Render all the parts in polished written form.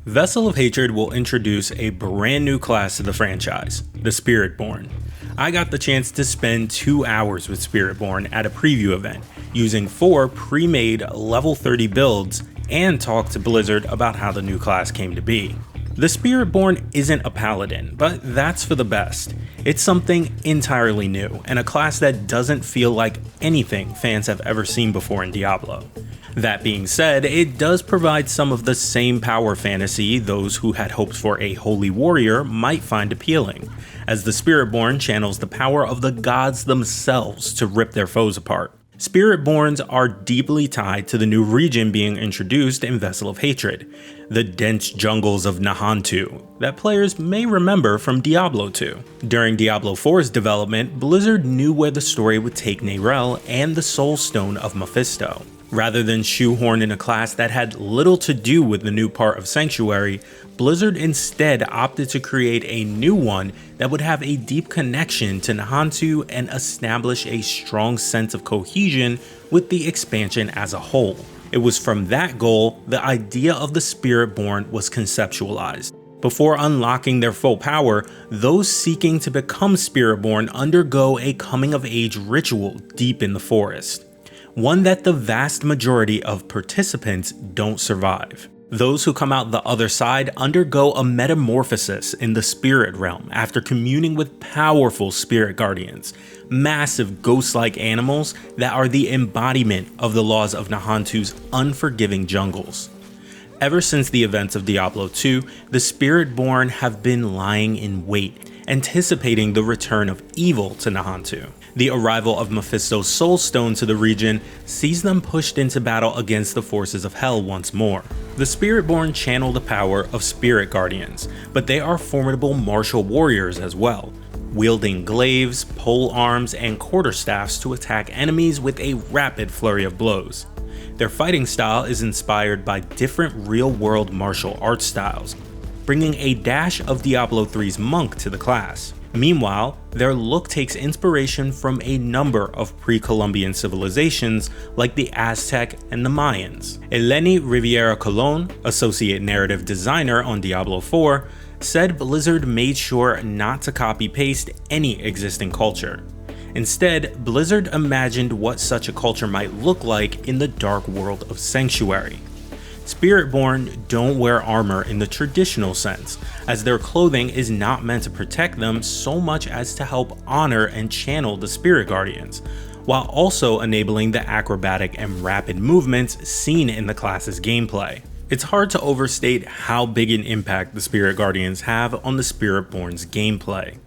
Vessel of Hatred will introduce a brand new class to the franchise, the Spiritborn. I got the chance to spend 2 hours with Spiritborn at a preview event, using 4 pre-made level 30 builds, and talk to Blizzard about how the new class came to be. The Spiritborn isn't a Paladin, but that's for the best. It's something entirely new, and a class that doesn't feel like anything fans have ever seen before in Diablo. That being said, it does provide some of the same power fantasy those who had hoped for a holy warrior might find appealing, as the Spiritborn channels the power of the gods themselves to rip their foes apart. Spiritborns are deeply tied to the new region being introduced in Vessel of Hatred, the dense jungles of Nahantu, that players may remember from Diablo 2. During Diablo 4's development, Blizzard knew where the story would take Neyrelle and the Soul Stone of Mephisto. Rather than shoehorn in a class that had little to do with the new part of Sanctuary, Blizzard instead opted to create a new one that would have a deep connection to Nahantu and establish a strong sense of cohesion with the expansion as a whole. It was from that goal the idea of the Spiritborn was conceptualized. Before unlocking their full power, those seeking to become Spiritborn undergo a coming-of-age ritual deep in the forest. One that the vast majority of participants don't survive. Those who come out the other side undergo a metamorphosis in the spirit realm after communing with powerful spirit guardians, massive ghost-like animals that are the embodiment of the laws of Nahantu's unforgiving jungles. Ever since the events of Diablo 2, the Spiritborn have been lying in wait, anticipating the return of evil to Nahantu. The arrival of Mephisto's Soul Stone to the region sees them pushed into battle against the forces of Hell once more. The Spiritborn channel the power of spirit guardians, but they are formidable martial warriors as well, wielding glaives, pole arms, and quarterstaffs to attack enemies with a rapid flurry of blows. Their fighting style is inspired by different real-world martial art styles, bringing a dash of Diablo 3's monk to the class. Meanwhile, their look takes inspiration from a number of pre-Columbian civilizations like the Aztec and the Mayans. Eleni Riviera Colon, associate narrative designer on Diablo 4, said Blizzard made sure not to copy-paste any existing culture. Instead, Blizzard imagined what such a culture might look like in the dark world of Sanctuary. Spiritborn don't wear armor in the traditional sense, as their clothing is not meant to protect them so much as to help honor and channel the spirit guardians, while also enabling the acrobatic and rapid movements seen in the class's gameplay. It's hard to overstate how big an impact the spirit guardians have on the Spiritborn's gameplay.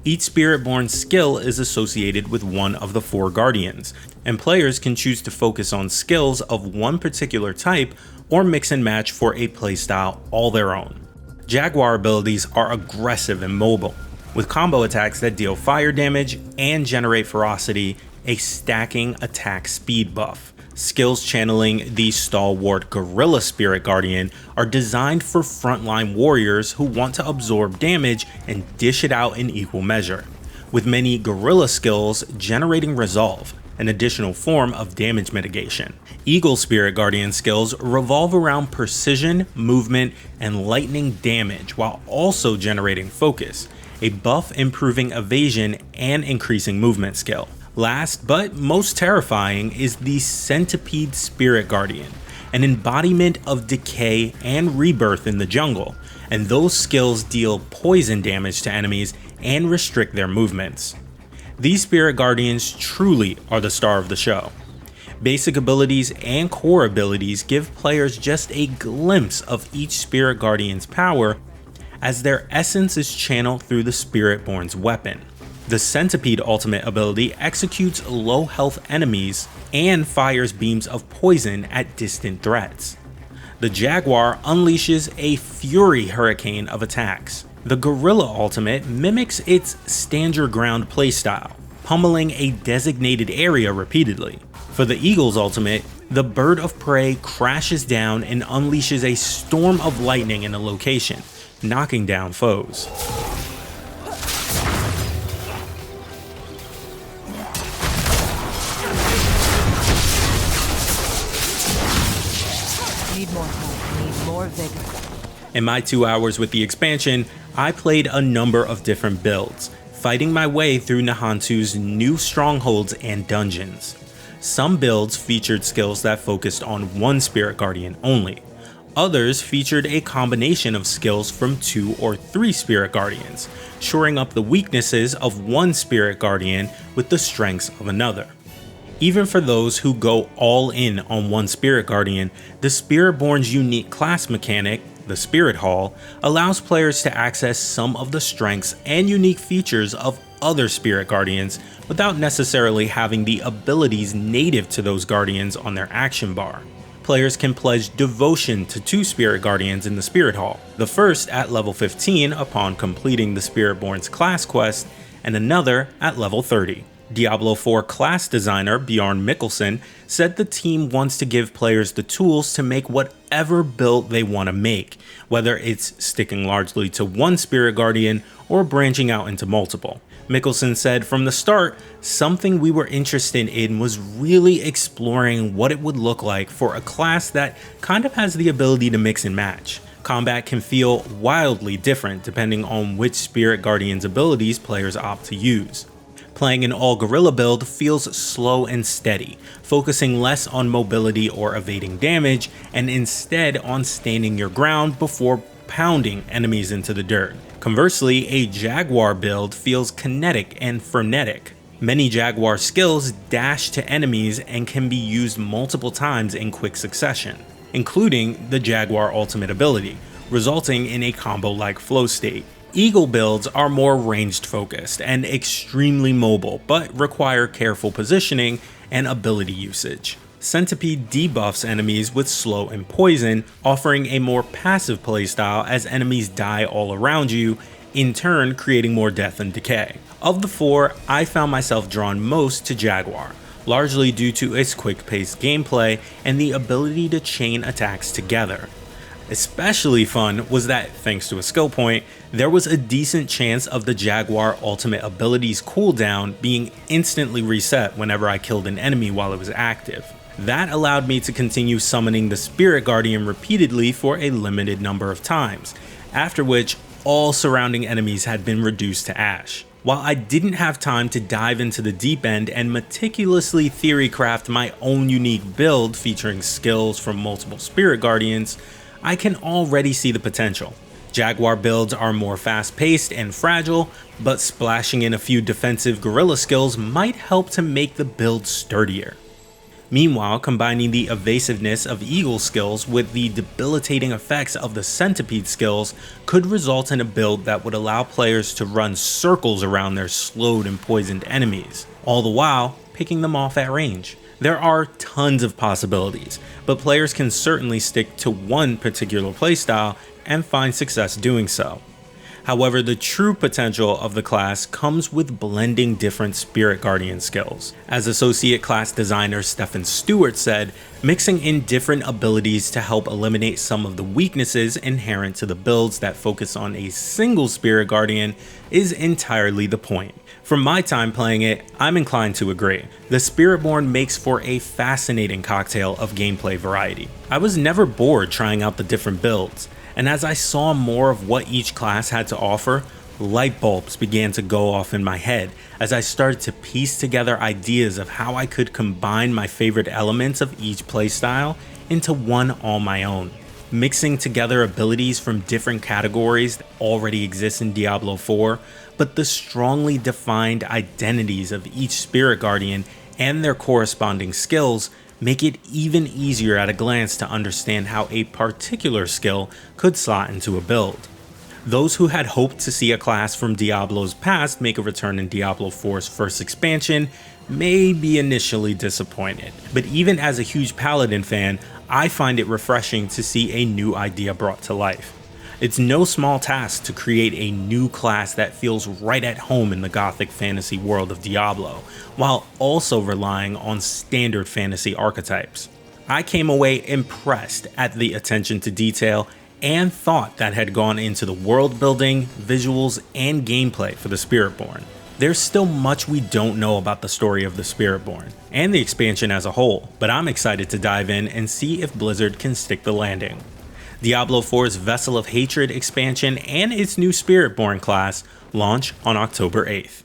Each Spiritborn skill is associated with one of the 4 guardians, and players can choose to focus on skills of one particular type or mix and match for a playstyle all their own. Jaguar abilities are aggressive and mobile, with combo attacks that deal fire damage and generate ferocity, a stacking attack speed buff. Skills channeling the stalwart Gorilla Spirit Guardian are designed for frontline warriors who want to absorb damage and dish it out in equal measure, with many Gorilla skills generating Resolve, an additional form of damage mitigation. Eagle Spirit Guardian skills revolve around precision, movement, and lightning damage while also generating Focus, a buff improving evasion and increasing movement skill. Last but most terrifying is the Centipede Spirit Guardian, an embodiment of decay and rebirth in the jungle, and those skills deal poison damage to enemies and restrict their movements. These Spirit Guardians truly are the star of the show. Basic abilities and core abilities give players just a glimpse of each Spirit Guardian's power, as their essence is channeled through the Spiritborn's weapon. The Centipede ultimate ability executes low health enemies and fires beams of poison at distant threats. The Jaguar unleashes a fury hurricane of attacks. The Gorilla ultimate mimics its stand your ground playstyle, pummeling a designated area repeatedly. For the Eagle's ultimate, the Bird of Prey crashes down and unleashes a storm of lightning in a location, knocking down foes. Need more help, need more vigor. In my 2 hours with the expansion, I played a number of different builds, fighting my way through Nahantu's new strongholds and dungeons. Some builds featured skills that focused on one Spirit Guardian only. Others featured a combination of skills from 2 or 3 Spirit Guardians, shoring up the weaknesses of one Spirit Guardian with the strengths of another. Even for those who go all in on one Spirit Guardian, the Spiritborn's unique class mechanic, the Spirit Hall, allows players to access some of the strengths and unique features of other Spirit Guardians without necessarily having the abilities native to those Guardians on their action bar. Players can pledge devotion to 2 Spirit Guardians in the Spirit Hall, the first at level 15 upon completing the Spiritborn's class quest, and another at level 30. Diablo 4 class designer Bjorn Mikkelsen said the team wants to give players the tools to make whatever build they want to make, whether it's sticking largely to one Spirit Guardian or branching out into multiple. Mikkelsen said from the start, something we were interested in was really exploring what it would look like for a class that kind of has the ability to mix and match. Combat can feel wildly different depending on which Spirit Guardian's abilities players opt to use. Playing an all-gorilla build feels slow and steady, focusing less on mobility or evading damage, and instead on standing your ground before pounding enemies into the dirt. Conversely, a Jaguar build feels kinetic and frenetic. Many Jaguar skills dash to enemies and can be used multiple times in quick succession, including the Jaguar ultimate ability, resulting in a combo-like flow state. Eagle builds are more ranged focused and extremely mobile, but require careful positioning and ability usage. Centipede debuffs enemies with slow and poison, offering a more passive playstyle as enemies die all around you, in turn creating more death and decay. Of the 4, I found myself drawn most to Jaguar, largely due to its quick-paced gameplay and the ability to chain attacks together. Especially fun was that, thanks to a skill point, there was a decent chance of the Jaguar ultimate ability's cooldown being instantly reset whenever I killed an enemy while it was active. That allowed me to continue summoning the Spirit Guardian repeatedly for a limited number of times, after which all surrounding enemies had been reduced to ash. While I didn't have time to dive into the deep end and meticulously theory craft my own unique build featuring skills from multiple Spirit Guardians, I can already see the potential. Jaguar builds are more fast-paced and fragile, but splashing in a few defensive gorilla skills might help to make the build sturdier. Meanwhile, combining the evasiveness of Eagle skills with the debilitating effects of the Centipede skills could result in a build that would allow players to run circles around their slowed and poisoned enemies, all the while picking them off at range. There are tons of possibilities, but players can certainly stick to one particular playstyle and find success doing so. However, the true potential of the class comes with blending different Spirit Guardian skills. As Associate Class Designer Stephen Stewart said, mixing in different abilities to help eliminate some of the weaknesses inherent to the builds that focus on a single Spirit Guardian is entirely the point. From my time playing it, I'm inclined to agree. The Spiritborn makes for a fascinating cocktail of gameplay variety. I was never bored trying out the different builds, and as I saw more of what each class had to offer, light bulbs began to go off in my head as I started to piece together ideas of how I could combine my favorite elements of each playstyle into one all my own. Mixing together abilities from different categories that already exist in Diablo 4, but the strongly defined identities of each Spirit Guardian and their corresponding skills make it even easier at a glance to understand how a particular skill could slot into a build. Those who had hoped to see a class from Diablo's past make a return in Diablo 4's first expansion may be initially disappointed, but even as a huge Paladin fan, I find it refreshing to see a new idea brought to life. It's no small task to create a new class that feels right at home in the gothic fantasy world of Diablo, while also relying on standard fantasy archetypes. I came away impressed at the attention to detail and thought that had gone into the world building, visuals, and gameplay for the Spiritborn. There's still much we don't know about the story of the Spiritborn, and the expansion as a whole, but I'm excited to dive in and see if Blizzard can stick the landing. Diablo 4's Vessel of Hatred expansion and its new Spiritborn class launch on October 8th.